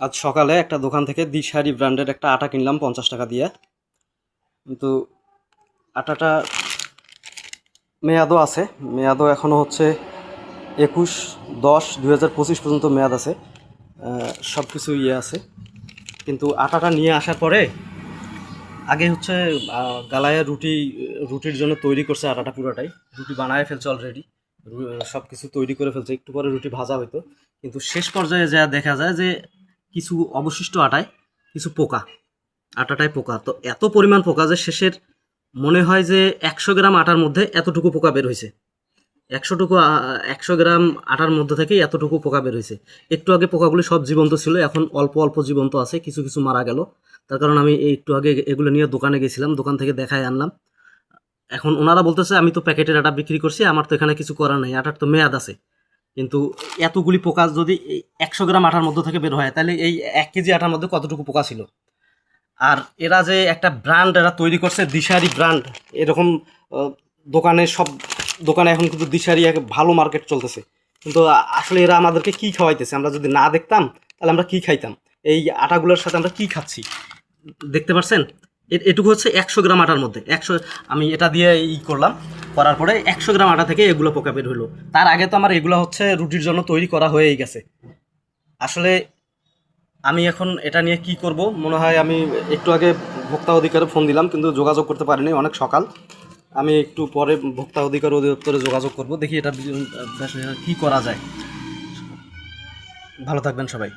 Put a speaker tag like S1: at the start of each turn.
S1: আজ সকালে একটা দোকান থেকে দিশারি ব্র্যান্ডের একটা আটা কিনলাম 50 টাকা দিয়ে। কিন্তু আটাটা মেয়াদও আছে, মেয়াদও এখনও হচ্ছে 21/10/2025 পর্যন্ত মেয়াদ আছে। সব কিছু আছে। কিন্তু আটাটা নিয়ে আসার পরে আগে হচ্ছে গালায় রুটির জন্য তৈরি করছে আটাটা পুরোটাই। রুটি বানায় ফেলছে অলরেডি, সব কিছু তৈরি করে ফেলছে, একটু পরে রুটি ভাজা হইতো। কিন্তু শেষ পর্যায়ে যা দেখা যায় যে কিছু অবশিষ্ট আটায় কিছু পোকা, আটাটায় পোকা। তো এত পরিমাণ পোকা যে শেষের মনে হয় যে 100 গ্রাম আটার মধ্যে এতটুকু পোকা বের হয়েছে। 100 গ্রাম আটার মধ্যে থেকেই এতটুকু পোকা বের হয়েছে। একটু আগে পোকাগুলি সব জীবন্ত ছিল, এখন অল্প অল্প জীবন্ত আছে, কিছু কিছু মারা গেল। তার কারণ আমি একটু আগে এগুলো নিয়ে দোকানে গেছিলাম, দোকান থেকে দেখায় আনলাম। এখন ওনারা বলতেছে আমি তো প্যাকেটের আটা বিক্রি করছি, আমার তো এখানে কিছু করার নেই, আটার তো মেয়াদ আছে। কিন্তু এতগুলি পোকা যদি 100 গ্রাম আটার মধ্যে থেকে বের হয়, তাহলে এই 1 কেজি আটার মধ্যে কতটুকু পোকা ছিল। আর এরা যে একটা ব্র্যান্ড এরা তৈরি করছে, দিশারি ব্র্যান্ড, এরকম দোকানে সব দোকানে এখন কিন্তু দিশারি এক ভালো মার্কেট চলতেছে। কিন্তু আসলে এরা আমাদেরকে কি খাওয়াইতেছে আমরা যদি না দেখতাম, তাহলে আমরা কি খাইতাম? এই আটাগুলোর সাথে আমরা কি খাচ্ছি দেখতে পাচ্ছেন? এটুকু হচ্ছে 100 গ্রাম আটার মধ্যে 100। আমি এটা দিয়ে করলাম, করার পরে 100 গ্রাম আটা থেকে এগুলো পোকা বের হলো। তার আগে তো আমার এগুলো হচ্ছে রুটির জন্য তৈরি করা হয়েই গেছে। আসলে আমি এখন এটা নিয়ে কি করব, মনে হয় আমি একটু আগে ভোক্তা অধিকারে ফোন দিলাম, কিন্তু যোগাযোগ করতে পারিনি, অনেক সকাল। আমি একটু পরে ভোক্তা অধিকার অধিদপ্তরে যোগাযোগ করব, দেখি এটা কি করা যায়। ভালো থাকবেন সবাই।